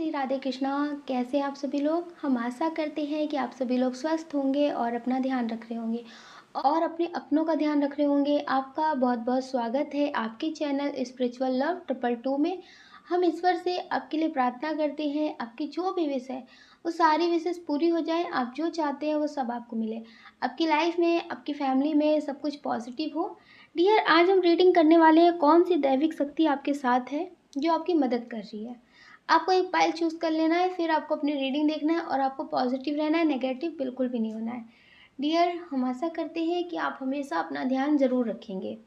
श्री राधे कृष्णा। कैसे हैं आप सभी लोग। हम आशा करते हैं कि आप सभी लोग स्वस्थ होंगे और अपना ध्यान रख रहे होंगे और अपने अपनों का ध्यान रख रहे होंगे। आपका बहुत बहुत स्वागत है आपके चैनल स्पिरिचुअल लव 222 में। हम ईश्वर से आपके लिए प्रार्थना करते हैं, आपकी जो भी विश है वो सारी विशेष पूरी हो जाए, आप जो चाहते हैं वो सब आपको मिले, आपकी लाइफ में, आपकी फैमिली में सब कुछ पॉजिटिव हो। डियर, आज हम रीडिंग करने वाले हैं कौन सी दैविक शक्ति आपके साथ है जो आपकी मदद कर रही है। आपको एक पाइल चूज कर लेना है, फिर आपको अपनी रीडिंग देखना है और आपको पॉजिटिव रहना है, नेगेटिव बिल्कुल भी नहीं होना है। डियर, हम आशा करते हैं कि आप हमेशा अपना ध्यान जरूर रखेंगे।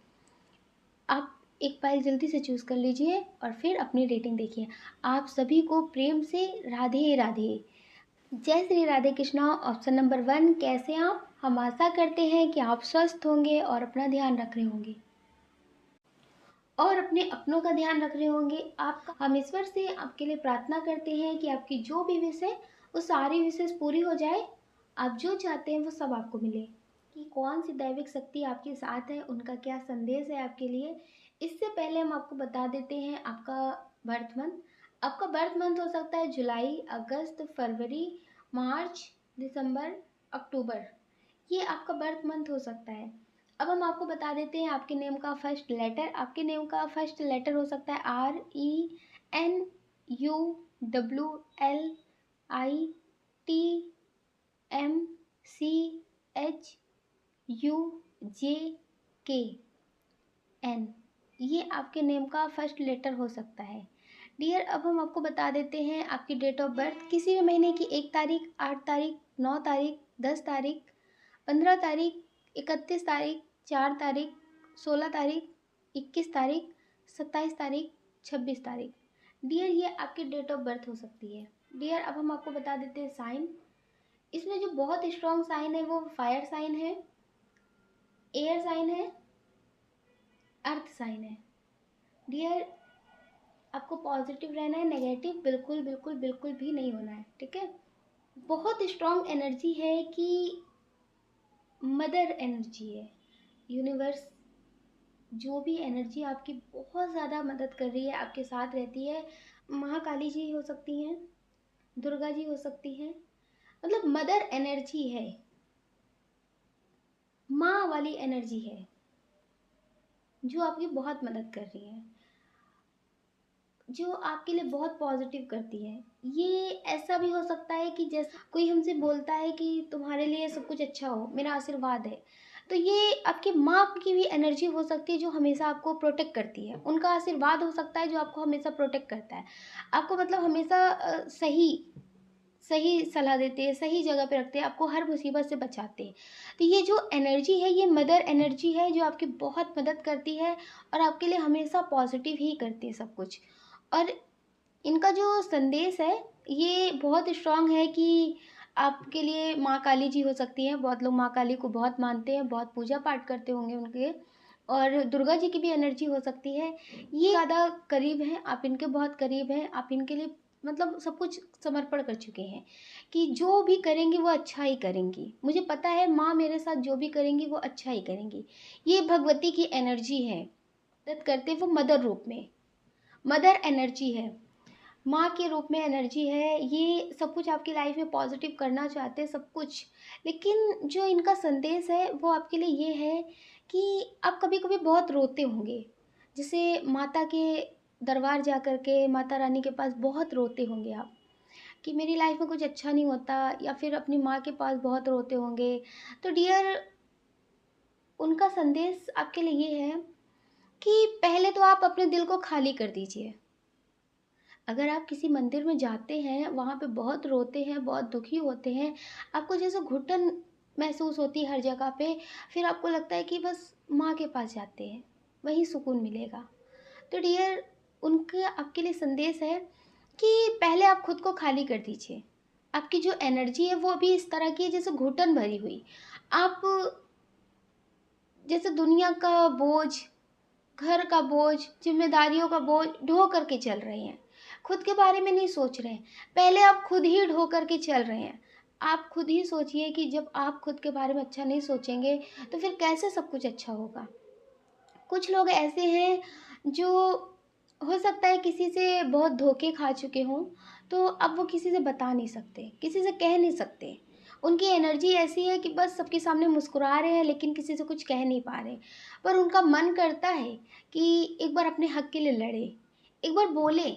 आप एक पाइल जल्दी से चूज कर लीजिए और फिर अपनी रीडिंग देखिए। आप सभी को प्रेम से राधे राधे। जय श्री राधे कृष्णा। ऑप्शन नंबर 1, कैसे आप। हम आशा करते हैं कि आप स्वस्थ होंगे और अपना ध्यान रख रहे होंगे और अपने अपनों का ध्यान रख रहे होंगे। आप हम ईश्वर से आपके लिए प्रार्थना करते हैं कि आपकी जो भी विश है वो सारी विशेष पूरी हो जाए, आप जो चाहते हैं वो सब आपको मिले। कि कौन सी दैविक शक्ति आपके साथ है, उनका क्या संदेश है आपके लिए। इससे पहले हम आपको बता देते हैं आपका बर्थ मंथ। आपका बर्थ मंथ हो सकता है जुलाई, अगस्त, फरवरी, मार्च, दिसंबर, अक्टूबर। ये आपका बर्थ मंथ हो सकता है। अब हम आपको बता देते हैं आपके नेम का फर्स्ट लेटर। आपके नेम का फर्स्ट लेटर हो सकता है RENUWLITMCHUJKN। ये आपके नेम का फर्स्ट लेटर हो सकता है। डियर, अब हम आपको बता देते हैं आपकी डेट ऑफ बर्थ। किसी भी महीने की 1 तारीख, 8 तारीख, 9 तारीख, 10 तारीख, 15 तारीख, 31 तारीख, 4 तारीख, 16 तारीख, 21 तारीख, 27 तारीख, 26 तारीख। डियर, ये आपकी डेट ऑफ बर्थ हो सकती है। डियर, अब हम आपको बता देते हैं साइन। इसमें जो बहुत स्ट्रॉन्ग साइन है वो फायर साइन है, एयर साइन है, अर्थ साइन है। डियर, आपको पॉजिटिव रहना है, नेगेटिव बिल्कुल बिल्कुल बिल्कुल भी नहीं होना है, ठीक है। बहुत स्ट्रॉन्ग एनर्जी है कि मदर एनर्जी है। यूनिवर्स जो भी एनर्जी आपकी बहुत ज़्यादा मदद कर रही है, आपके साथ रहती है। महाकाली जी हो सकती हैं, दुर्गा जी हो सकती हैं, मतलब मदर एनर्जी है, माँ वाली एनर्जी है जो आपकी बहुत मदद कर रही है, जो आपके लिए बहुत पॉजिटिव करती है। ये ऐसा भी हो सकता है कि जैसे कोई हमसे बोलता है कि तुम्हारे लिए सब कुछ अच्छा हो, मेरा आशीर्वाद है, तो ये आपकी माँ की भी एनर्जी हो सकती है जो हमेशा आपको प्रोटेक्ट करती है। उनका आशीर्वाद हो सकता है जो आपको हमेशा प्रोटेक्ट करता है, आपको मतलब हमेशा सही सही सलाह देते हैं, सही जगह पे रखते हैं, आपको हर मुसीबत से बचाते हैं। तो ये जो एनर्जी है ये मदर एनर्जी है जो आपकी बहुत मदद करती है और आपके लिए हमेशा पॉजिटिव ही करती है सब कुछ। और इनका जो संदेश है ये बहुत स्ट्रांग है कि आपके लिए माँ काली जी हो सकती हैं। बहुत लोग माँ काली को बहुत मानते हैं, बहुत पूजा पाठ करते होंगे उनके। और दुर्गा जी की भी एनर्जी हो सकती है। ये ज़्यादा करीब हैं, आप इनके बहुत करीब हैं, आप इनके लिए मतलब सब कुछ समर्पण कर चुके हैं कि जो भी करेंगी वो अच्छा ही करेंगी। मुझे पता है माँ मेरे साथ जो भी करेंगी वो अच्छा ही करेंगी। ये भगवती की एनर्जी है, मदद करते वो मदर रूप में, मदर एनर्जी है, माँ के रूप में एनर्जी है। ये सब कुछ आपकी लाइफ में पॉजिटिव करना चाहते हैं सब कुछ। लेकिन जो इनका संदेश है वो आपके लिए ये है कि आप कभी कभी बहुत रोते होंगे, जैसे माता के दरबार जा कर के माता रानी के पास बहुत रोते होंगे आप कि मेरी लाइफ में कुछ अच्छा नहीं होता, या फिर अपनी माँ के पास बहुत रोते होंगे। तो डियर, उनका संदेश आपके लिए ये है कि पहले तो आप अपने दिल को खाली कर दीजिए। अगर आप किसी मंदिर में जाते हैं, वहाँ पे बहुत रोते हैं, बहुत दुखी होते हैं, आपको जैसे घुटन महसूस होती है हर जगह पे, फिर आपको लगता है कि बस माँ के पास जाते हैं, वहीं सुकून मिलेगा। तो डियर, उनके आपके लिए संदेश है कि पहले आप खुद को खाली कर दीजिए। आपकी जो एनर्जी है वो अभी इस तरह की है जैसे घुटन भरी हुई। आप जैसे दुनिया का बोझ, घर का बोझ, जिम्मेदारियों का बोझ ढो करके चल रहे हैं, खुद के बारे में नहीं सोच रहे हैं। पहले आप खुद ही ढो करके चल रहे हैं। आप खुद ही सोचिए कि जब आप खुद के बारे में अच्छा नहीं सोचेंगे तो फिर कैसे सब कुछ अच्छा होगा। कुछ लोग ऐसे हैं जो हो सकता है किसी से बहुत धोखे खा चुके हों, तो अब वो किसी से बता नहीं सकते, किसी से कह नहीं सकते। उनकी एनर्जी ऐसी है कि बस सबके सामने मुस्कुरा रहे हैं लेकिन किसी से कुछ कह नहीं पा रहे। पर उनका मन करता है कि एक बार अपने हक के लिए लड़े, एक बार बोले।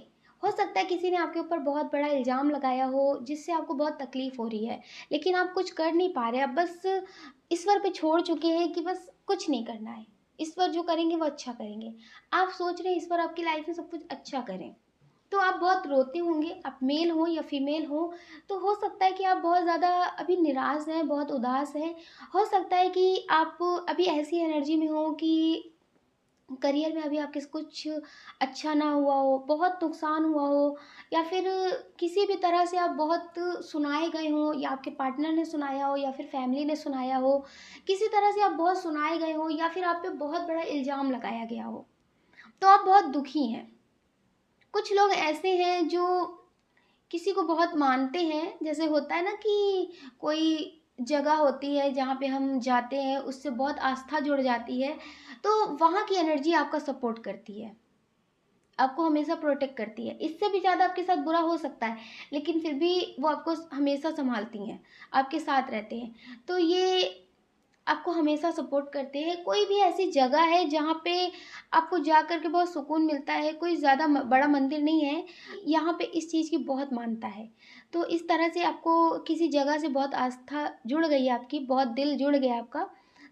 हो सकता है किसी ने आपके ऊपर बहुत बड़ा इल्ज़ाम लगाया हो जिससे आपको बहुत तकलीफ़ हो रही है, लेकिन आप कुछ कर नहीं पा रहे। आप बस ईश्वर पे छोड़ चुके हैं कि बस कुछ नहीं करना है, ईश्वर जो करेंगे वो अच्छा करेंगे। आप सोच रहे हैं ईश्वर आपकी लाइफ में सब कुछ अच्छा करें। तो आप बहुत रोते होंगे, आप मेल हो या फीमेल हो, तो हो सकता है कि आप बहुत ज़्यादा अभी निराश हैं, बहुत उदास हैं। हो सकता है कि आप अभी ऐसी एनर्जी में हो कि करियर में अभी आपके कुछ अच्छा ना हुआ हो, बहुत नुकसान हुआ हो, या फिर किसी भी तरह से आप बहुत सुनाए गए हों, या आपके पार्टनर ने सुनाया हो या फिर फैमिली ने सुनाया हो। किसी तरह से आप बहुत सुनाए गए हो या फिर आप पे बहुत बड़ा इल्ज़ाम लगाया गया हो, तो आप बहुत दुखी हैं। कुछ लोग ऐसे हैं जो किसी को बहुत मानते हैं। जैसे होता है ना कि कोई जगह होती है जहाँ पे हम जाते हैं, उससे बहुत आस्था जुड़ जाती है, तो वहाँ की एनर्जी आपका सपोर्ट करती है, आपको हमेशा प्रोटेक्ट करती है। इससे भी ज़्यादा आपके साथ बुरा हो सकता है, लेकिन फिर भी वो आपको हमेशा संभालती हैं, आपके साथ रहते हैं। तो ये आपको हमेशा सपोर्ट करते हैं। कोई भी ऐसी जगह है जहाँ पे आपको जा कर के बहुत सुकून मिलता है, कोई ज़्यादा बड़ा मंदिर नहीं है, यहाँ पे इस चीज़ की बहुत मान्यता है। तो इस तरह से आपको किसी जगह से बहुत आस्था जुड़ गई है आपकी, बहुत दिल जुड़ गया आपका,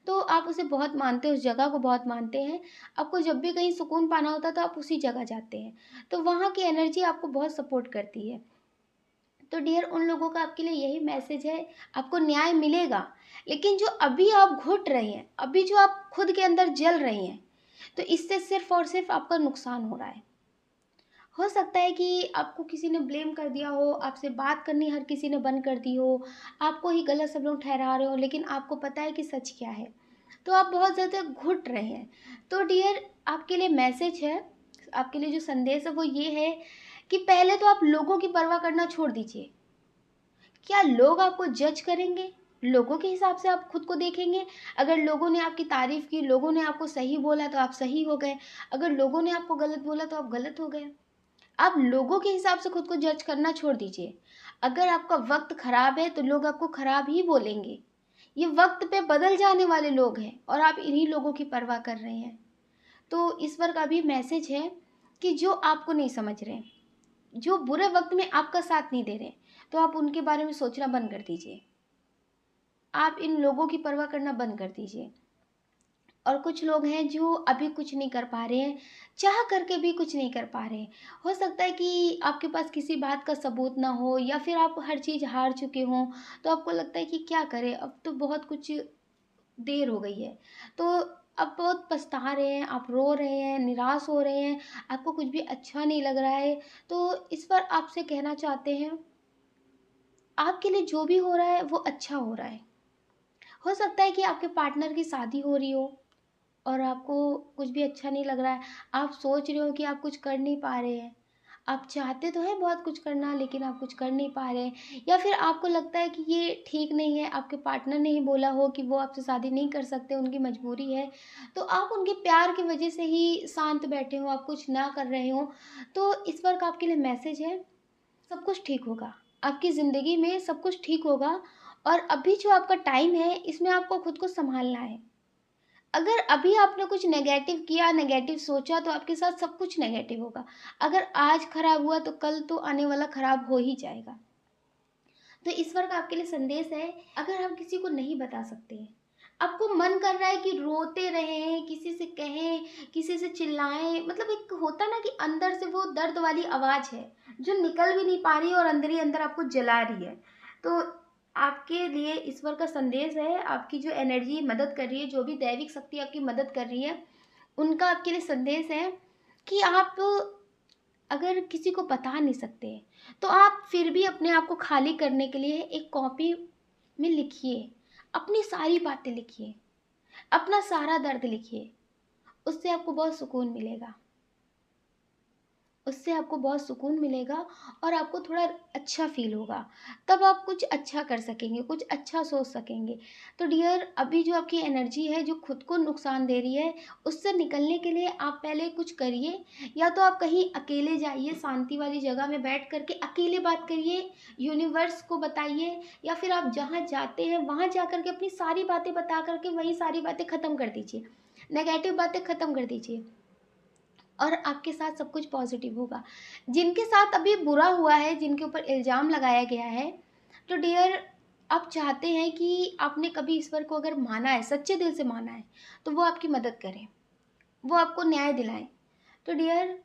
तो आप उसे बहुत मानते हैं, उस जगह को बहुत मानते हैं। आपको जब भी कहीं सुकून पाना होता है तो आप उसी जगह जाते हैं। तो वहाँ की एनर्जी आपको बहुत सपोर्ट करती है। तो डियर, उन लोगों का आपके लिए यही मैसेज है, आपको न्याय मिलेगा। लेकिन जो अभी आप घुट रहे हैं, अभी जो आप खुद के अंदर जल रहे हैं, तो इससे सिर्फ और सिर्फ आपका नुकसान हो रहा है। हो सकता है कि आपको किसी ने ब्लेम कर दिया हो, आपसे बात करनी हर किसी ने बंद कर दी हो, आपको ही गलत सब लोग ठहरा रहे हो, लेकिन आपको पता है कि सच क्या है। तो आप बहुत ज़्यादा घुट रहे हैं। तो डियर, आपके लिए मैसेज है, आपके लिए जो संदेश है वो ये है कि पहले तो आप लोगों की परवाह करना छोड़ दीजिए। क्या लोग आपको जज करेंगे? लोगों के हिसाब से आप खुद को देखेंगे? अगर लोगों ने आपकी तारीफ़ की, लोगों ने आपको सही बोला तो आप सही हो गए, अगर लोगों ने आपको गलत बोला तो आप गलत हो गए। आप लोगों के हिसाब से खुद को जज करना छोड़ दीजिए। अगर आपका वक़्त ख़राब है तो लोग आपको ख़राब ही बोलेंगे। ये वक़्त पे बदल जाने वाले लोग हैं और आप इन्हीं लोगों की परवाह कर रहे हैं। तो ईश्वर का भी मैसेज है कि जो आपको नहीं समझ रहे, जो बुरे वक़्त में आपका साथ नहीं दे रहे, तो आप उनके बारे में सोचना बंद कर दीजिए। आप इन लोगों की परवाह करना बंद कर दीजिए। और कुछ लोग हैं जो अभी कुछ नहीं कर पा रहे हैं, चाह करके भी कुछ नहीं कर पा रहे हैं। हो सकता है कि आपके पास किसी बात का सबूत ना हो, या फिर आप हर चीज़ हार चुके हों, तो आपको लगता है कि क्या करें, अब तो बहुत कुछ देर हो गई है। तो आप बहुत पछता रहे हैं, आप रो रहे हैं, निराश हो रहे हैं, आपको कुछ भी अच्छा नहीं लग रहा है। तो इस पर आपसे कहना चाहते हैं, आपके लिए जो भी हो रहा है वो अच्छा हो रहा है। हो सकता है कि आपके पार्टनर की शादी हो रही हो और आपको कुछ भी अच्छा नहीं लग रहा है। आप सोच रहे हो कि आप कुछ कर नहीं पा रहे हैं। आप चाहते तो हैं बहुत कुछ करना, लेकिन आप कुछ कर नहीं पा रहे हैं। या फिर आपको लगता है कि ये ठीक नहीं है, आपके पार्टनर ने ही बोला हो कि वो आपसे शादी नहीं कर सकते, उनकी मजबूरी है। तो आप उनके प्यार की वजह से ही शांत बैठे हो, आप कुछ ना कर रहे हो। तो इस वक्त आपके लिए मैसेज है, सब कुछ ठीक होगा। आपकी ज़िंदगी में सब कुछ ठीक होगा। और अभी जो आपका टाइम है, इसमें आपको खुद को सँभालना है। अगर अभी आपने कुछ नेगेटिव किया, नेगेटिव सोचा, तो आपके साथ सब कुछ नेगेटिव होगा। अगर आज खराब हुआ तो कल तो आने वाला खराब हो ही जाएगा। तो ईश्वर का आपके लिए संदेश है, अगर हम किसी को नहीं बता सकते हैं, आपको मन कर रहा है कि रोते रहें, किसी से कहें, किसी से चिल्लाएं, मतलब एक होता ना कि अंदर से वो दर्द वाली आवाज़ है जो निकल भी नहीं पा रही और अंदर ही अंदर आपको जला रही है। तो आपके लिए ईश्वर का संदेश है, आपकी जो एनर्जी मदद कर रही है, जो भी दैविक शक्ति आपकी मदद कर रही है, उनका आपके लिए संदेश है कि आप अगर किसी को बता नहीं सकते, तो आप फिर भी अपने आप को खाली करने के लिए एक कॉपी में लिखिए, अपनी सारी बातें लिखिए, अपना सारा दर्द लिखिए। उससे आपको बहुत सुकून मिलेगा। उससे आपको बहुत सुकून मिलेगा और आपको थोड़ा अच्छा फ़ील होगा। तब आप कुछ अच्छा कर सकेंगे, कुछ अच्छा सोच सकेंगे। तो डियर, अभी जो आपकी एनर्जी है जो खुद को नुकसान दे रही है, उससे निकलने के लिए आप पहले कुछ करिए। या तो आप कहीं अकेले जाइए, शांति वाली जगह में बैठ कर के अकेले बात करिए, यूनिवर्स को बताइए, या फिर आप जहाँ जाते हैं वहाँ जा कर के अपनी सारी बातें बता कर के वहीं सारी बातें ख़त्म कर दीजिए। नेगेटिव बातें ख़त्म कर दीजिए और आपके साथ सब कुछ पॉजिटिव होगा। जिनके साथ अभी बुरा हुआ है, जिनके ऊपर इल्ज़ाम लगाया गया है, तो डियर, आप चाहते हैं कि आपने कभी ईश्वर को अगर माना है, सच्चे दिल से माना है, तो वो आपकी मदद करें, वो आपको न्याय दिलाएं। तो डियर,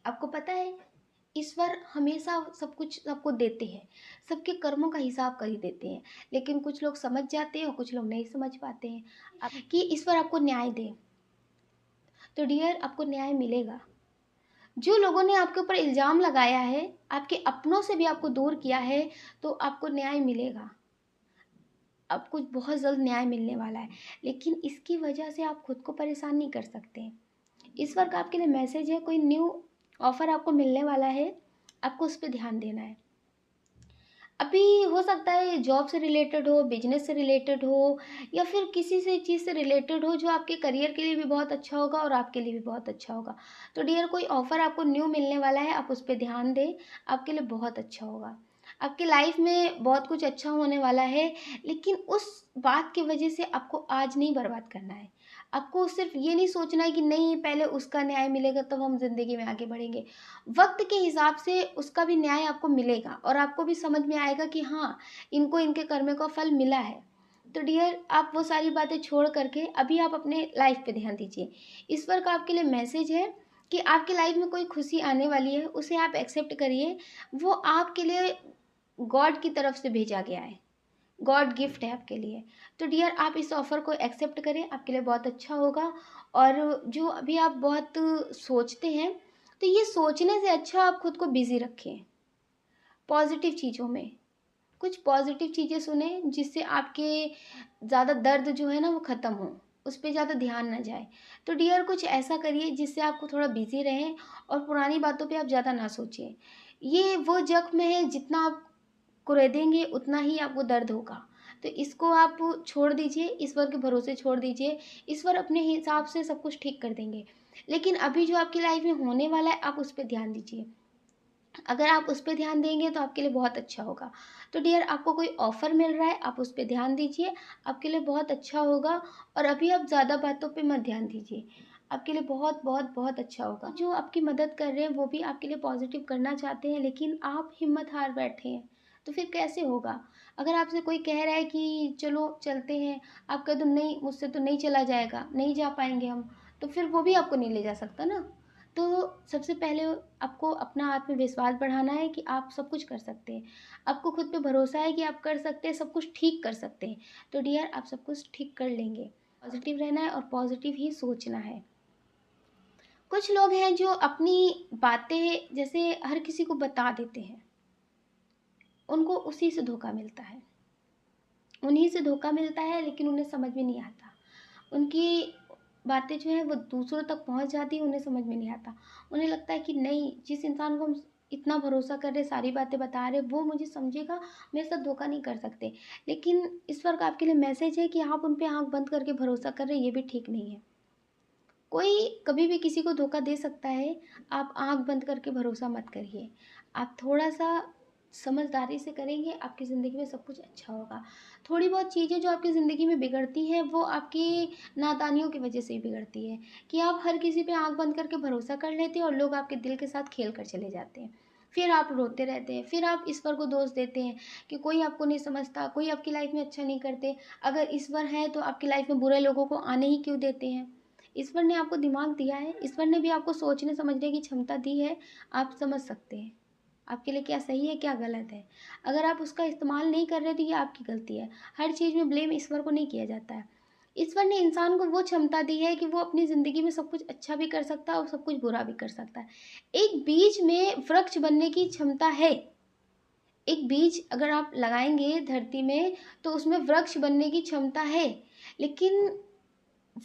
आपको पता है, ईश्वर हमेशा सब कुछ सबको देते हैं, सबके कर्मों का हिसाब कर ही देते हैं। लेकिन कुछ लोग समझ जाते हैं और कुछ लोग नहीं समझ पाते हैं कि ईश्वर आपको न्याय दे। तो डियर, आपको न्याय मिलेगा। जो लोगों ने आपके ऊपर इल्ज़ाम लगाया है, आपके अपनों से भी आपको दूर किया है, तो आपको न्याय मिलेगा। आपको बहुत जल्द न्याय मिलने वाला है। लेकिन इसकी वजह से आप खुद को परेशान नहीं कर सकते। ईश्वर का आपके लिए मैसेज है, कोई न्यू ऑफ़र आपको मिलने वाला है, आपको उस पर ध्यान देना है। अभी हो सकता है जॉब से रिलेटेड हो, बिजनेस से रिलेटेड हो, या फिर किसी से चीज़ से रिलेटेड हो जो आपके करियर के लिए भी बहुत अच्छा होगा और आपके लिए भी बहुत अच्छा होगा। तो डियर, कोई ऑफ़र आपको न्यू मिलने वाला है, आप उस पर ध्यान दें, आपके लिए बहुत अच्छा होगा। आपकी लाइफ में बहुत कुछ अच्छा होने वाला है। लेकिन उस बात की वजह से आपको आज नहीं बर्बाद करना है। आपको सिर्फ ये नहीं सोचना है कि नहीं, पहले उसका न्याय मिलेगा तब हम ज़िंदगी में आगे बढ़ेंगे। वक्त के हिसाब से उसका भी न्याय आपको मिलेगा और आपको भी समझ में आएगा कि हाँ, इनको इनके कर्म का फल मिला है। तो डियर, आप वो सारी बातें छोड़ करके अभी आप अपने लाइफ पे ध्यान दीजिए। ईश्वर का आपके लिए मैसेज है कि आपकी लाइफ में कोई खुशी आने वाली है, उसे आप एक्सेप्ट करिए। वो आपके लिए गॉड की तरफ से भेजा गया है, गॉड गिफ्ट है आपके लिए। तो डियर, आप इस ऑफ़र को एक्सेप्ट करें, आपके लिए बहुत अच्छा होगा। और जो अभी आप बहुत सोचते हैं, तो ये सोचने से अच्छा आप खुद को बिज़ी रखें पॉजिटिव चीज़ों में। कुछ पॉजिटिव चीज़ें सुने जिससे आपके ज़्यादा दर्द जो है ना वो ख़त्म हो, उस पर ज़्यादा ध्यान ना जाए। तो डियर, कुछ ऐसा करिए जिससे आपको थोड़ा बिज़ी रहें और पुरानी बातों पे आप ज़्यादा ना सोचें। ये वो जख्म है, जितना आप कुरेदेंगे उतना ही आपको दर्द होगा। तो इसको आप छोड़ दीजिए, ईश्वर के भरोसे छोड़ दीजिए। ईश्वर अपने हिसाब से सब कुछ ठीक कर देंगे। लेकिन अभी जो आपकी लाइफ में होने वाला है, आप उस पर ध्यान दीजिए। अगर आप उस पर ध्यान देंगे तो आपके लिए बहुत अच्छा होगा। तो डियर, आपको कोई ऑफ़र मिल रहा है, आप उस पर ध्यान दीजिए, आपके लिए बहुत अच्छा होगा। और अभी आप ज़्यादा बातों पे मत ध्यान दीजिए, आपके लिए बहुत बहुत बहुत अच्छा होगा। जो आपकी मदद कर रहे हैं वो भी आपके लिए पॉजिटिव करना चाहते हैं, लेकिन आप हिम्मत हार बैठे हैं, तो फिर कैसे होगा। अगर आपसे कोई कह रहा है कि चलो चलते हैं, आप कह दो नहीं, मुझसे तो नहीं चला जाएगा, नहीं जा पाएंगे हम, तो फिर वो भी आपको नहीं ले जा सकता ना। तो सबसे पहले आपको अपना आत्मविश्वास बढ़ाना है कि आप सब कुछ कर सकते हैं। आपको खुद पे भरोसा है कि आप कर सकते हैं, सब कुछ ठीक कर सकते हैं। तो डियर, आप सब कुछ ठीक कर लेंगे। पॉजिटिव रहना है और पॉजिटिव ही सोचना है। कुछ लोग हैं जो अपनी बातें जैसे हर किसी को बता देते हैं, उनको उसी से धोखा मिलता है, उन्हीं से धोखा मिलता है, लेकिन उन्हें समझ में नहीं आता। उनकी बातें जो हैं वो दूसरों तक पहुंच जाती है, उन्हें समझ में नहीं आता। उन्हें लगता है कि नहीं, जिस इंसान को हम इतना भरोसा कर रहे, सारी बातें बता रहे, वो मुझे समझेगा, मेरे साथ धोखा नहीं कर सकते। लेकिन ईश्वर का आपके लिए मैसेज है कि आप उन पे आँख बंद करके भरोसा कर रहे हैं, ये भी ठीक नहीं है। कोई कभी भी किसी को धोखा दे सकता है, आप आँख बंद करके भरोसा मत करिए। आप थोड़ा-सा समझदारी से करेंगे, आपकी ज़िंदगी में सब कुछ अच्छा होगा। थोड़ी बहुत चीज़ें जो आपकी ज़िंदगी में बिगड़ती हैं, वो आपकी नादानियों की वजह से ही बिगड़ती है, कि आप हर किसी पे आँख बंद करके भरोसा कर लेते हैं और लोग आपके दिल के साथ खेल कर चले जाते हैं। फिर आप रोते रहते हैं, फिर आप ईश्वर को दोष देते हैं कि कोई आपको नहीं समझता, कोई आपकी लाइफ़ में अच्छा नहीं करते। अगर ईश्वर है तो आपकी लाइफ़ में बुरे लोगों को आने ही क्यों देते हैं? ईश्वर ने आपको दिमाग दिया है, ईश्वर ने भी आपको सोचने समझने की क्षमता दी है, आप समझ सकते हैं आपके लिए क्या सही है क्या गलत है। अगर आप उसका इस्तेमाल नहीं कर रहे तो ये आपकी गलती है। हर चीज़ में ब्लेम ईश्वर को नहीं किया जाता है। ईश्वर ने इंसान को वो क्षमता दी है कि वो अपनी ज़िंदगी में सब कुछ अच्छा भी कर सकता है और सब कुछ बुरा भी कर सकता है। एक बीज में वृक्ष बनने की क्षमता है। एक बीज अगर आप लगाएंगे धरती में, तो उसमें वृक्ष बनने की क्षमता है। लेकिन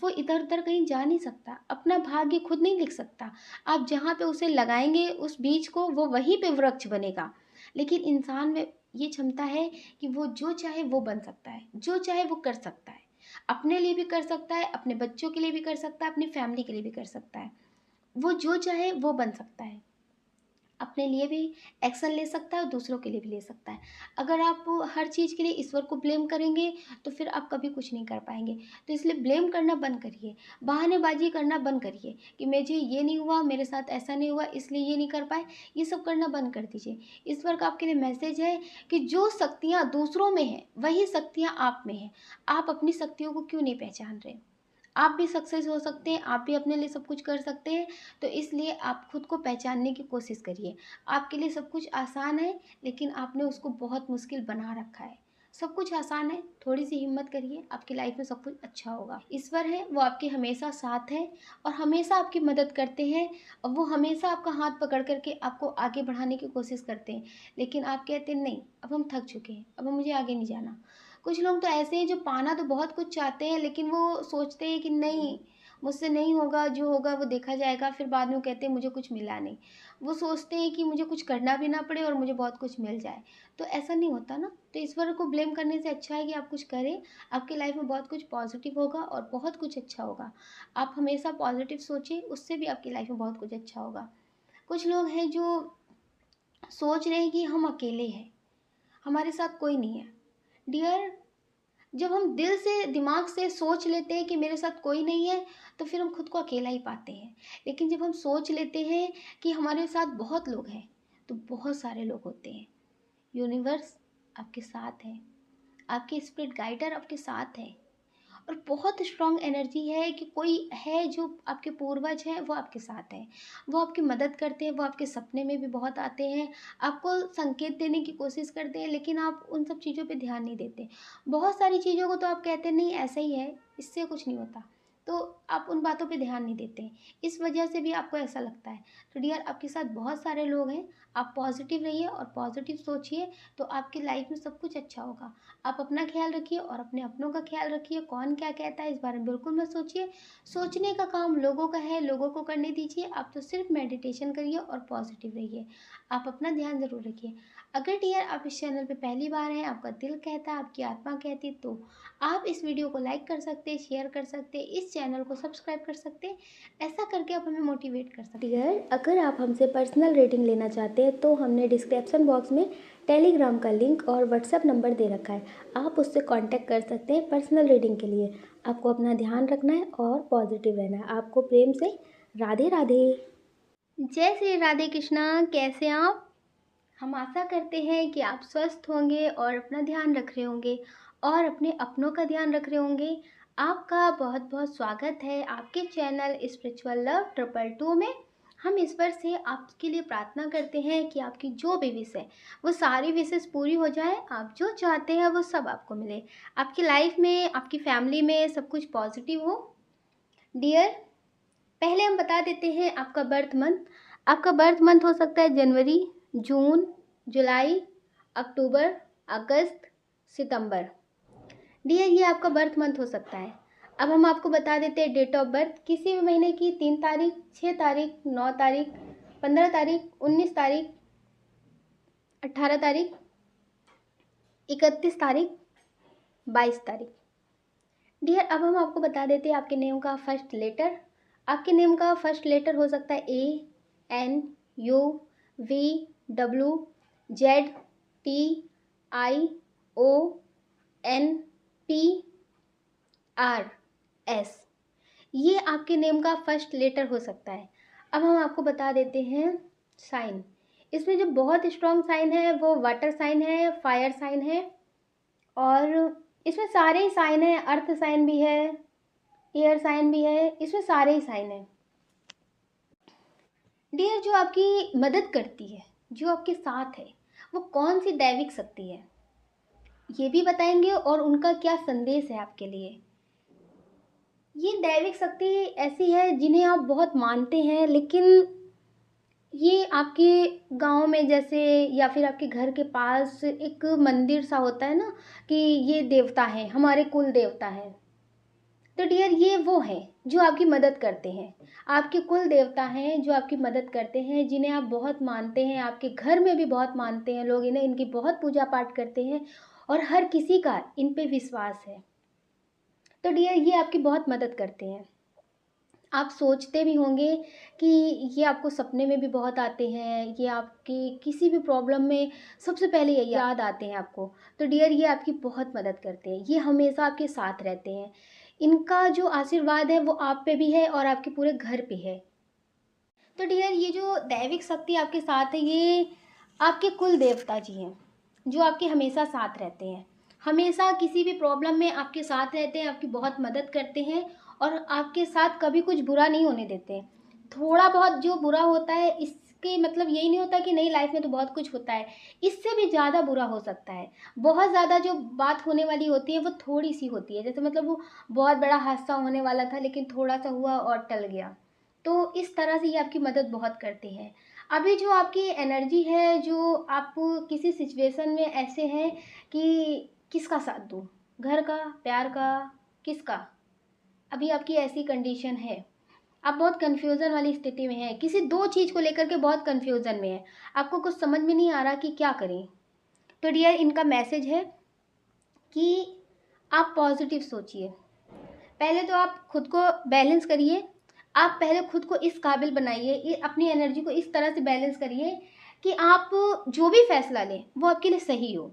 वो इधर उधर कहीं जा नहीं सकता, अपना भाग्य खुद नहीं लिख सकता। आप जहाँ पे उसे लगाएंगे उस बीज को, वो वहीं पे वृक्ष बनेगा। लेकिन इंसान में ये क्षमता है कि वो जो चाहे वो बन सकता है, जो चाहे वो कर सकता है। अपने लिए भी कर सकता है, अपने बच्चों के लिए भी कर सकता है, अपनी फैमिली के लिए भी कर सकता है। वो जो चाहे वो बन सकता है, अपने लिए भी एक्शन ले सकता है और दूसरों के लिए भी ले सकता है। अगर आप हर चीज़ के लिए ईश्वर को ब्लेम करेंगे तो फिर आप कभी कुछ नहीं कर पाएंगे। तो इसलिए ब्लेम करना बंद करिए, बहानेबाजी करना बंद करिए कि मुझे ये नहीं हुआ, मेरे साथ ऐसा नहीं हुआ इसलिए ये नहीं कर पाए, ये सब करना बंद कर दीजिए। ईश्वर का आपके लिए मैसेज है कि जो शक्तियाँ दूसरों में हैं वही शक्तियाँ आप में हैं। आप अपनी शक्तियों को क्यों नहीं पहचान रहे? आप भी सक्सेस हो सकते हैं, आप भी अपने लिए सब कुछ कर सकते हैं। तो इसलिए आप खुद को पहचानने की कोशिश करिए। आपके लिए सब कुछ आसान है, लेकिन आपने उसको बहुत मुश्किल बना रखा है। सब कुछ आसान है, थोड़ी सी हिम्मत करिए, आपकी लाइफ में सब कुछ अच्छा होगा। ईश्वर है, वो आपके हमेशा साथ है और हमेशा आपकी मदद करते हैं। और वो हमेशा आपका हाथ पकड़ करके आपको आगे बढ़ाने की कोशिश करते हैं। लेकिन आप कहते हैं नहीं, अब हम थक चुके हैं, अब मुझे आगे नहीं जाना। कुछ लोग तो ऐसे हैं जो पाना तो बहुत कुछ चाहते हैं, लेकिन वो सोचते हैं कि नहीं, मुझसे नहीं होगा, जो होगा वो देखा जाएगा। फिर बाद में वो कहते हैं मुझे कुछ मिला नहीं। वो सोचते हैं कि मुझे कुछ करना भी ना पड़े और मुझे बहुत कुछ मिल जाए। तो ऐसा नहीं होता ना। तो ईश्वर को ब्लेम करने से अच्छा है कि आप कुछ करें। आपकी लाइफ में बहुत कुछ पॉजिटिव होगा और बहुत कुछ अच्छा होगा। आप हमेशा पॉजिटिव सोचिए, उससे भी आपकी लाइफ में बहुत कुछ अच्छा होगा। कुछ लोग हैं जो सोच रहे हैं कि हम अकेले हैं, हमारे साथ कोई नहीं है। डियर, जब हम दिल से दिमाग से सोच लेते हैं कि मेरे साथ कोई नहीं है, तो फिर हम खुद को अकेला ही पाते हैं। लेकिन जब हम सोच लेते हैं कि हमारे साथ बहुत लोग हैं, तो बहुत सारे लोग होते हैं। यूनिवर्स आपके साथ है, आपके स्पिरिट गाइडर आपके साथ है। और बहुत स्ट्रॉन्ग एनर्जी है कि कोई है जो आपके पूर्वज हैं, वो आपके साथ हैं। वो आपकी मदद करते हैं, वो आपके सपने में भी बहुत आते हैं, आपको संकेत देने की कोशिश करते हैं, लेकिन आप उन सब चीज़ों पे ध्यान नहीं देते। बहुत सारी चीज़ों को तो आप कहते हैं नहीं ऐसा ही है, इससे कुछ नहीं होता, तो आप उन बातों पे ध्यान नहीं देते हैं। इस वजह से भी आपको ऐसा लगता है। तो डियर, आपके साथ बहुत सारे लोग हैं। आप पॉजिटिव रहिए और पॉजिटिव सोचिए, तो आपकी लाइफ में सब कुछ अच्छा होगा। आप अपना ख्याल रखिए और अपने अपनों का ख्याल रखिए। कौन क्या कहता है इस बारे में बिल्कुल मत सोचिए। सोचने का काम लोगों का है, लोगों को करने दीजिए। आप तो सिर्फ मेडिटेशन करिए और पॉजिटिव रहिए। आप अपना ध्यान ज़रूर रखिए। अगर डियर आप इस चैनल पे पहली बार हैं, आपका दिल कहता है, आपकी आत्मा कहती है, तो आप इस वीडियो को लाइक कर सकते हैं, शेयर कर सकते हैं, इस चैनल को सब्सक्राइब कर सकते हैं। ऐसा करके आप हमें मोटिवेट कर सकते हैं। डियर, अगर आप हमसे पर्सनल रेटिंग लेना चाहते हैं तो हमने डिस्क्रिप्शन बॉक्स में टेलीग्राम का लिंक और व्हाट्सएप नंबर दे रखा है। आप उससे कांटेक्ट कर सकते हैं पर्सनल रीडिंग के लिए। आपको अपना ध्यान रखना है और पॉजिटिव रहना है। आपको प्रेम से राधे राधे। जय श्री राधे कृष्णा। कैसे आप? हम आशा करते हैं कि आप स्वस्थ होंगे और अपना ध्यान रख रहे होंगे और अपने अपनों का ध्यान रख रहे होंगे। आपका बहुत बहुत स्वागत है आपके चैनल स्पिरिचुअल लव 222 में। हम ईश्वर से आपके लिए प्रार्थना करते हैं कि आपकी जो भी विश है वो सारी विशेष पूरी हो जाए। आप जो चाहते हैं वो सब आपको मिले। आपकी लाइफ में, आपकी फैमिली में सब कुछ पॉजिटिव हो। डियर, पहले हम बता देते हैं आपका बर्थ मंथ। आपका बर्थ मंथ हो सकता है जनवरी, जून, जुलाई, अक्टूबर, अगस्त, सितंबर। डियर, ये आपका बर्थ मंथ हो सकता है। अब हम आपको बता देते हैं डेट ऑफ बर्थ। किसी भी महीने की 3 तारीख, 6 तारीख, 9 तारीख, 15 तारीख, 19 तारीख, 18 तारीख, 31 तारीख, 22 तारीख। डियर, अब हम आपको बता देते हैं आपके नेम का फर्स्ट लेटर। आपके नेम का फर्स्ट लेटर हो सकता है A, N, U, V, W, Z, T, I, O, N, P, R, S. ये आपके नेम का फर्स्ट लेटर हो सकता है। अब हम आपको बता देते हैं साइन। इसमें जो बहुत स्ट्रॉन्ग साइन है वो वाटर साइन है, फायर साइन है, और इसमें सारे ही साइन हैं। अर्थ साइन भी है, एयर साइन भी है, इसमें सारे ही साइन हैं। डियर, जो आपकी मदद करती है, जो आपके साथ है, वो कौन सी दैविक शक्ति है ये भी बताएंगे और उनका क्या संदेश है आपके लिए। ये दैविक शक्ति ऐसी है जिन्हें आप बहुत मानते हैं, लेकिन ये आपके गांव में जैसे या फिर आपके घर के पास एक मंदिर सा होता है ना, कि ये देवता है, हमारे कुल देवता है। तो डियर ये वो हैं जो आपकी मदद करते हैं, आपके कुल देवता हैं जो आपकी मदद करते हैं, जिन्हें आप बहुत मानते हैं, आपके घर में भी बहुत मानते हैं लोग, इन्हें इनकी बहुत पूजा पाठ करते हैं और हर किसी का इन पे विश्वास है। तो डियर ये आपकी बहुत मदद करते हैं। आप सोचते भी होंगे कि ये आपको सपने में भी बहुत आते हैं, ये आपकी किसी भी प्रॉब्लम में सबसे पहले ये याद आते हैं आपको। तो डियर ये आपकी बहुत मदद करते हैं, ये हमेशा आपके साथ रहते हैं, इनका जो आशीर्वाद है वो आप पे भी है और आपके पूरे घर पे है। तो डियर ये जो दैविक शक्ति आपके साथ है, ये आपके कुल देवता जी हैं जो आपके हमेशा साथ रहते हैं, हमेशा किसी भी प्रॉब्लम में आपके साथ रहते हैं, आपकी बहुत मदद करते हैं और आपके साथ कभी कुछ बुरा नहीं होने देते। थोड़ा बहुत जो बुरा होता है इसके मतलब यही नहीं होता कि नहीं, लाइफ में तो बहुत कुछ होता है, इससे भी ज़्यादा बुरा हो सकता है। बहुत ज़्यादा जो बात होने वाली होती है वो थोड़ी सी होती है, जैसे मतलब वो बहुत बड़ा हादसा होने वाला था लेकिन थोड़ा सा हुआ और टल गया। तो इस तरह से ये आपकी मदद बहुत करते हैं। अभी जो आपकी एनर्जी है, जो आप किसी सिचुएशन में ऐसे हैं कि किसका साथ दूँ, घर का, प्यार का, किसका, अभी आपकी ऐसी कंडीशन है, आप बहुत कन्फ्यूज़न वाली स्थिति में हैं, किसी दो चीज़ को लेकर के बहुत कन्फ्यूज़न में है, आपको कुछ समझ में नहीं आ रहा कि क्या करें। तो डियर इनका मैसेज है कि आप पॉजिटिव सोचिए, पहले तो आप खुद को बैलेंस करिए, आप पहले खुद को इस काबिल बनाइए, अपनी एनर्जी को इस तरह से बैलेंस करिए कि आप जो भी फैसला लें वो आपके लिए सही हो।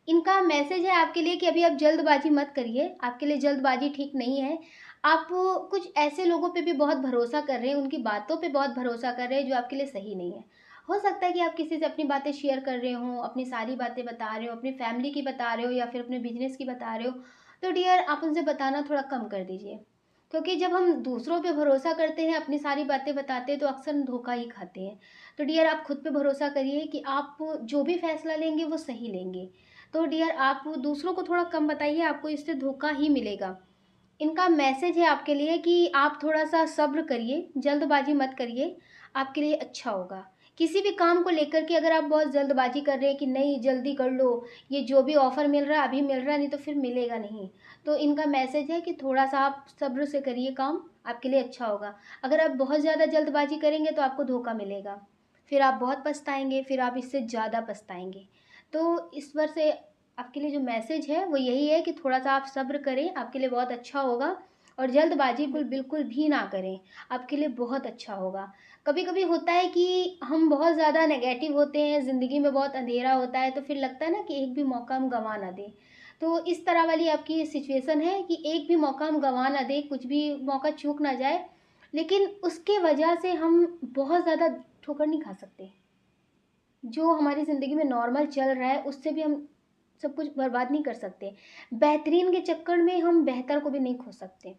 इनका मैसेज है आपके लिए कि अभी आप जल्दबाजी मत करिए, आपके लिए जल्दबाजी ठीक नहीं है। आप कुछ ऐसे लोगों पे भी बहुत भरोसा कर रहे हैं, उनकी बातों पे बहुत भरोसा कर रहे हैं जो आपके लिए सही नहीं है। हो सकता है कि आप किसी से अपनी बातें शेयर कर रहे हो, अपनी सारी बातें बता रहे हो, अपनी फैमिली की बता रहे हो या फिर अपने बिजनेस की बता रहे हो। तो डियर आप उनसे बताना थोड़ा कम कर दीजिए, क्योंकि जब हम दूसरों पे भरोसा करते हैं, अपनी सारी बातें बताते हैं, तो अक्सर धोखा ही खाते हैं। तो डियर आप खुद पे भरोसा करिए कि आप जो भी फैसला लेंगे वो सही लेंगे। तो डियर आप दूसरों को थोड़ा कम बताइए, आपको इससे धोखा ही मिलेगा। इनका मैसेज है आपके लिए कि आप थोड़ा सा सब्र करिए, जल्दबाजी मत करिए, आपके लिए अच्छा होगा। किसी भी काम को लेकर के अगर आप बहुत जल्दबाजी कर रहे हैं कि नहीं जल्दी कर लो, ये जो भी ऑफ़र मिल रहा है अभी मिल रहा है, नहीं तो फिर मिलेगा नहीं, तो इनका मैसेज है कि थोड़ा सा आप सब्र से करिए काम, आपके लिए अच्छा होगा। अगर आप बहुत ज़्यादा जल्दबाजी करेंगे तो आपको धोखा मिलेगा, फिर आप बहुत पछताएंगे, फिर आप इससे ज़्यादा पछताएंगे। तो इस बार से आपके लिए जो मैसेज है वो यही है कि थोड़ा सा आप सब्र करें, आपके लिए बहुत अच्छा होगा। और जल्दबाजी बिल्कुल भी ना करें, आपके लिए बहुत अच्छा होगा। कभी कभी होता है कि हम बहुत ज़्यादा नेगेटिव होते हैं, ज़िंदगी में बहुत अंधेरा होता है, तो फिर लगता है ना कि एक भी मौका हम गंवा ना दें। तो इस तरह वाली आपकी सिचुएशन है कि एक भी मौका हम गंवा ना दें, कुछ भी मौका चूक ना जाए, लेकिन उसके वजह से हम बहुत ज़्यादा ठोकर नहीं खा सकते। जो हमारी ज़िंदगी में नॉर्मल चल रहा है उससे भी हम सब कुछ बर्बाद नहीं कर सकते। बेहतरीन के चक्कर में हम बेहतर को भी नहीं खो सकते।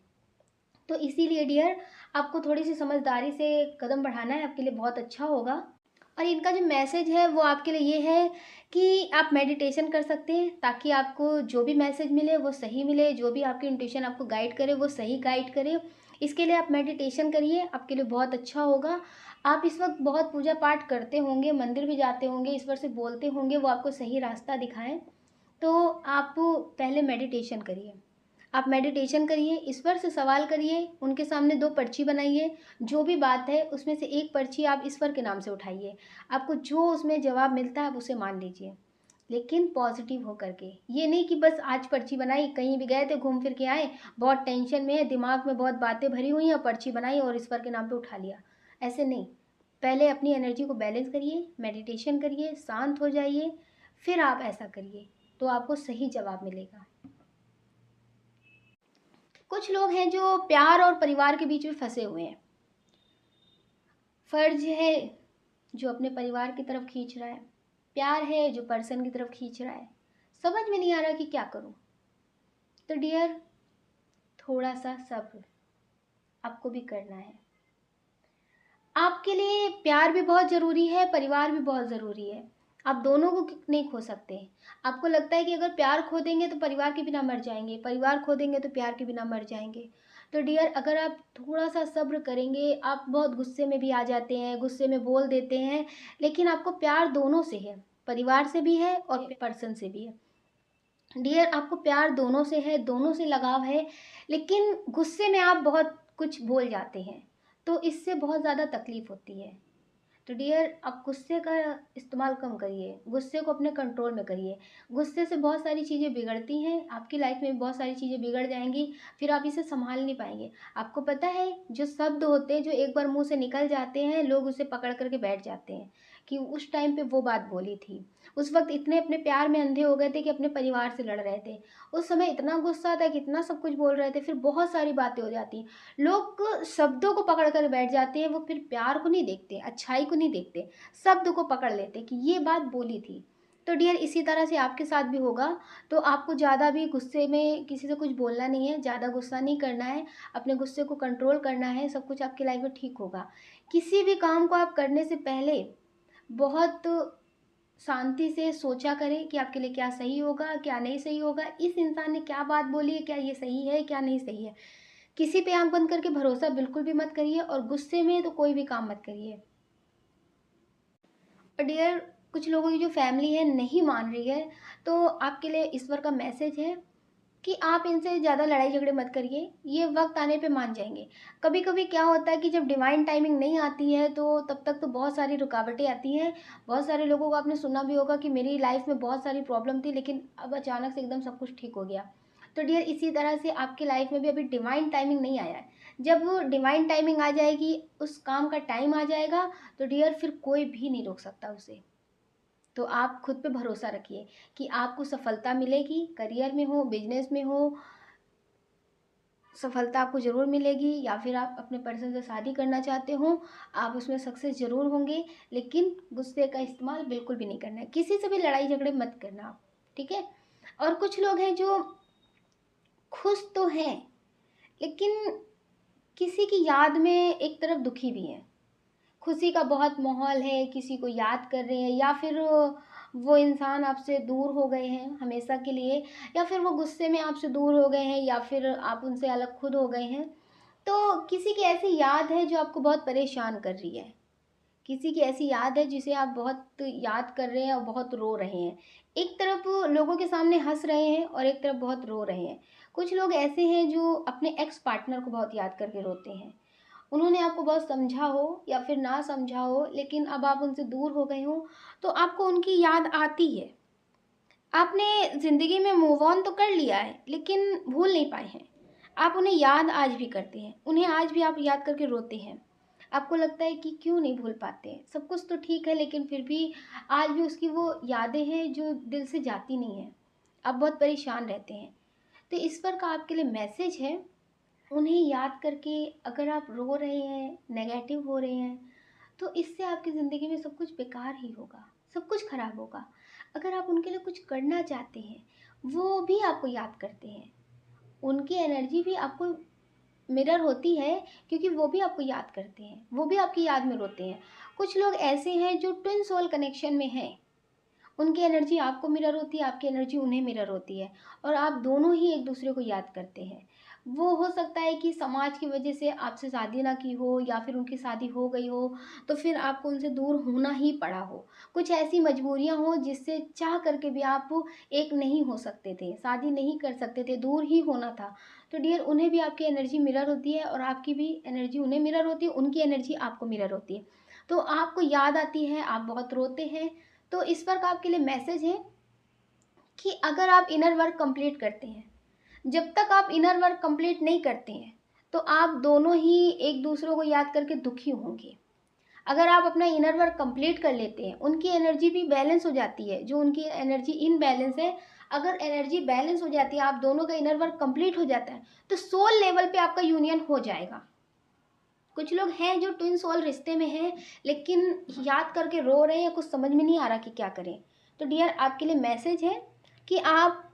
तो इसीलिए डियर आपको थोड़ी सी समझदारी से कदम बढ़ाना है, आपके लिए बहुत अच्छा होगा। और इनका जो मैसेज है वो आपके लिए ये है कि आप मेडिटेशन कर सकते हैं, ताकि आपको जो भी मैसेज मिले वो सही मिले, जो भी आपकी इंट्यूशन आपको गाइड करे वो सही गाइड करे। इसके लिए आप मेडिटेशन करिए, आपके लिए बहुत अच्छा होगा। आप इस वक्त बहुत पूजा पाठ करते होंगे, मंदिर भी जाते होंगे, ईश्वर से बोलते होंगे वो आपको सही रास्ता दिखाएं। तो आप पहले मेडिटेशन करिए, आप मेडिटेशन करिए, ईश्वर से सवाल करिए, उनके सामने दो पर्ची बनाइए, जो भी बात है उसमें से एक पर्ची आप ईश्वर के नाम से उठाइए, आपको जो उसमें जवाब मिलता है आप उसे मान लीजिए, लेकिन पॉजिटिव होकर के। ये नहीं कि बस आज पर्ची बनाई, कहीं भी गए थे घूम फिर के आए, बहुत टेंशन में है, दिमाग में बहुत बातें भरी हुई हैं, पर्ची बनाई और ईश्वर के नाम पे उठा लिया, ऐसे नहीं। पहले अपनी एनर्जी को बैलेंस करिए, मेडिटेशन करिए, शांत हो जाइए, फिर आप ऐसा करिए, तो आपको सही जवाब मिलेगा। कुछ लोग हैं जो प्यार और परिवार के बीच में फंसे हुए हैं, फर्ज है जो अपने परिवार की तरफ खींच रहा है, प्यार है जो पर्सन की तरफ खींच रहा है, समझ में नहीं आ रहा कि क्या करूं। तो डियर थोड़ा सा सब्र आपको भी करना है। आपके लिए प्यार भी बहुत ज़रूरी है, परिवार भी बहुत ज़रूरी है, आप दोनों को नहीं खो सकते। आपको लगता है कि अगर प्यार खो देंगे तो परिवार के बिना मर जाएंगे, परिवार खो देंगे तो प्यार के बिना मर जाएंगे। तो डियर अगर आप थोड़ा सा सब्र करेंगे, आप बहुत गुस्से में भी आ जाते हैं, गुस्से में बोल देते हैं, लेकिन आपको प्यार दोनों से है, परिवार से भी है और पर्सन से भी है। डियर, आपको प्यार दोनों से है, दोनों से लगाव है, लेकिन गुस्से में आप बहुत कुछ बोल जाते हैं, तो इससे बहुत ज़्यादा तकलीफ़ होती है। तो डियर, आप गुस्से का इस्तेमाल कम करिए, गुस्से को अपने कंट्रोल में करिए। गुस्से से बहुत सारी चीज़ें बिगड़ती हैं, आपकी लाइफ में बहुत सारी चीज़ें बिगड़ जाएंगी, फिर आप इसे संभाल नहीं पाएंगे। आपको पता है, जो शब्द होते हैं जो एक बार मुंह से निकल जाते हैं, लोग उसे पकड़ करके बैठ जाते हैं कि उस टाइम पे वो बात बोली थी। उस वक्त इतने अपने प्यार में अंधे हो गए थे कि अपने परिवार से लड़ रहे थे। उस समय इतना गुस्सा था कि इतना सब कुछ बोल रहे थे, फिर बहुत सारी बातें हो जाती हैं। लोग शब्दों को पकड़ कर बैठ जाते हैं, वो फिर प्यार को नहीं देखते, अच्छाई को नहीं देखते, शब्द को पकड़ लेते कि ये बात बोली थी। तो डियर, इसी तरह से आपके साथ भी होगा। तो आपको ज़्यादा भी गुस्से में किसी से कुछ बोलना नहीं है, ज़्यादा गुस्सा नहीं करना है, अपने गुस्से को कंट्रोल करना है, सब कुछ आपकी लाइफ में ठीक होगा। किसी भी काम को आप करने से पहले बहुत शांति से सोचा करें कि आपके लिए क्या सही होगा, क्या नहीं सही होगा, इस इंसान ने क्या बात बोली है, क्या ये सही है, क्या नहीं सही है। किसी पे आंख बंद करके भरोसा बिल्कुल भी मत करिए, और गुस्से में तो कोई भी काम मत करिए। और डियर, कुछ लोगों की जो फैमिली है नहीं मान रही है, तो आपके लिए ईश्वर का मैसेज है कि आप इनसे ज़्यादा लड़ाई झगड़े मत करिए, ये वक्त आने पे मान जाएंगे। कभी कभी क्या होता है कि जब डिवाइन टाइमिंग नहीं आती है, तो तब तक तो बहुत सारी रुकावटें आती हैं। बहुत सारे लोगों को आपने सुना भी होगा कि मेरी लाइफ में बहुत सारी प्रॉब्लम थी, लेकिन अब अचानक से एकदम सब कुछ ठीक हो गया। तो डियर, इसी तरह से आपकी लाइफ में भी अभी डिवाइन टाइमिंग नहीं आया है। जब वो डिवाइन टाइमिंग आ जाएगी, उस काम का टाइम आ जाएगा, तो डियर फिर कोई भी नहीं रोक सकता उसे। तो आप खुद पे भरोसा रखिए कि आपको सफलता मिलेगी, करियर में हो, बिजनेस में हो, सफलता आपको ज़रूर मिलेगी। या फिर आप अपने पर्सन से शादी करना चाहते हो, आप उसमें सक्सेस ज़रूर होंगे। लेकिन गुस्से का इस्तेमाल बिल्कुल भी नहीं करना है, किसी से भी लड़ाई झगड़े मत करना आप, ठीक है। और कुछ लोग हैं जो खुश तो हैं, लेकिन किसी की याद में एक तरफ दुखी भी हैं। खुशी का बहुत माहौल है, किसी को याद कर रहे हैं, या फिर वो इंसान आपसे दूर हो गए हैं हमेशा के लिए, या फिर वो गुस्से में आपसे दूर हो गए हैं, या फिर आप उनसे अलग खुद हो गए हैं। तो किसी की ऐसी याद है जो आपको बहुत परेशान कर रही है, किसी की ऐसी याद है जिसे आप बहुत याद कर रहे हैं और बहुत रो रहे हैं। एक तरफ लोगों के सामने हंस रहे हैं और एक तरफ बहुत रो रहे हैं। कुछ लोग ऐसे हैं जो अपने एक्स पार्टनर को बहुत याद करके रोते हैं। उन्होंने आपको बहुत समझा हो या फिर ना समझा हो, लेकिन अब आप उनसे दूर हो गए हो, तो आपको उनकी याद आती है। आपने ज़िंदगी में मूव ऑन तो कर लिया है, लेकिन भूल नहीं पाए हैं। आप उन्हें याद आज भी करते हैं, उन्हें आज भी आप याद करके रोते हैं। आपको लगता है कि क्यों नहीं भूल पाते हैं, सब कुछ तो ठीक है, लेकिन फिर भी आज भी उसकी वो यादें हैं जो दिल से जाती नहीं हैं। आप बहुत परेशान रहते हैं। तो इस पर का आपके लिए मैसेज है, उन्हें याद करके अगर आप रो रहे हैं, नेगेटिव हो रहे हैं, तो इससे आपकी ज़िंदगी में सब कुछ बेकार ही होगा, सब कुछ खराब होगा। अगर आप उनके लिए कुछ करना चाहते हैं, वो भी आपको याद करते हैं, उनकी एनर्जी भी आपको मिरर होती है, क्योंकि वो भी आपको याद करते हैं, वो भी आपकी याद में रोते हैं। कुछ लोग ऐसे हैं जो ट्विन सोल कनेक्शन में हैं, उनकी एनर्जी आपको मिरर होती है, आपकी एनर्जी उन्हें मिरर होती है, और आप दोनों ही एक दूसरे को याद करते हैं। वो हो सकता है कि समाज की वजह से आपसे शादी ना की हो, या फिर उनकी शादी हो गई हो, तो फिर आपको उनसे दूर होना ही पड़ा हो। कुछ ऐसी मजबूरियां हो जिससे चाह करके भी आप एक नहीं हो सकते थे, शादी नहीं कर सकते थे, दूर ही होना था। तो डियर, उन्हें भी आपकी एनर्जी मिरर होती है, और आपकी भी एनर्जी उन्हें मिरर होती है, उनकी एनर्जी आपको मिरर होती है। तो आपको याद आती है, आप बहुत रोते हैं। तो इस पर का आपके लिए मैसेज है कि अगर आप इनर वर्क कंप्लीट करते हैं, जब तक आप इनर वर्क कंप्लीट नहीं करते हैं, तो आप दोनों ही एक दूसरे को याद करके दुखी होंगे। अगर आप अपना इनर वर्क कंप्लीट कर लेते हैं, उनकी एनर्जी भी बैलेंस हो जाती है, जो उनकी एनर्जी इनबैलेंस है, अगर एनर्जी बैलेंस हो जाती है, आप दोनों का इनर वर्क कंप्लीट हो जाता है, तो सोल लेवल पे आपका यूनियन हो जाएगा। कुछ लोग हैं जो ट्विन सोल रिश्ते में हैं, लेकिन याद करके रो रहे हैं, कुछ समझ में नहीं आ रहा कि क्या करें। तो डियर, आपके लिए मैसेज है कि आप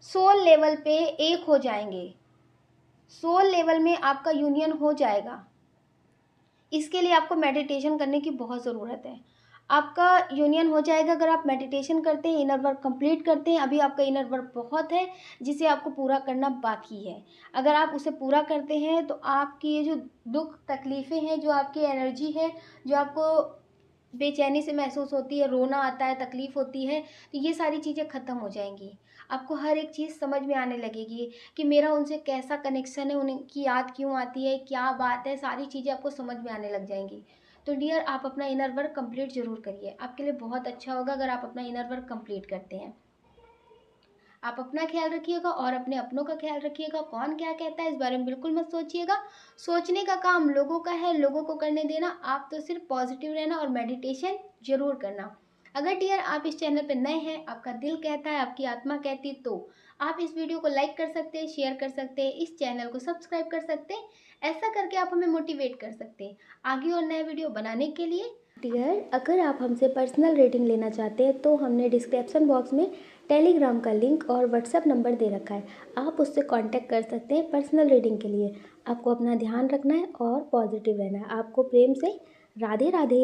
सोल लेवल पे एक हो जाएंगे, सोल लेवल में आपका यूनियन हो जाएगा। इसके लिए आपको मेडिटेशन करने की बहुत ज़रूरत है। आपका यूनियन हो जाएगा अगर आप मेडिटेशन करते हैं, इनर वर्क कंप्लीट करते हैं। अभी आपका इनर वर्क बहुत है जिसे आपको पूरा करना बाकी है। अगर आप उसे पूरा करते हैं, तो आपकी ये जो दुख तकलीफ़ें हैं, जो आपकी एनर्जी है, जो आपको बेचैनी से महसूस होती है, रोना आता है, तकलीफ़ होती है, तो ये सारी चीज़ें ख़त्म हो जाएँगी। आपको हर एक चीज़ समझ में आने लगेगी कि मेरा उनसे कैसा कनेक्शन है, उनकी याद क्यों आती है, क्या बात है, सारी चीज़ें आपको समझ में आने लग जाएँगी। तो डियर, आप अपना इनर वर्क कंप्लीट ज़रूर करिए। आपके लिए बहुत अच्छा होगा अगर आप अपना इनर वर्क कंप्लीट करते हैं। आप अपना ख्याल रखिएगा और अपने अपनों का ख्याल रखिएगा। कौन क्या कहता है इस बारे में बिल्कुल मत सोचिएगा। सोचने का काम लोगों का है, लोगों को करने देना। आप तो सिर्फ पॉजिटिव रहना और मेडिटेशन ज़रूर करना। अगर डियर आप इस चैनल पर नए हैं, आपका दिल कहता है, आपकी आत्मा कहती है, तो आप इस वीडियो को लाइक कर सकते हैं, शेयर कर सकते हैं, इस चैनल को सब्सक्राइब कर सकते हैं। ऐसा करके आप हमें मोटिवेट कर सकते हैं आगे और नए वीडियो बनाने के लिए। डियर, अगर आप हमसे पर्सनल रीडिंग लेना चाहते हैं तो हमने डिस्क्रिप्शन बॉक्स में टेलीग्राम का लिंक और व्हाट्सएप नंबर दे रखा है। आप उससे कांटेक्ट कर सकते हैं पर्सनल रीडिंग के लिए। आपको अपना ध्यान रखना है और पॉजिटिव रहना है। आपको प्रेम से राधे राधे।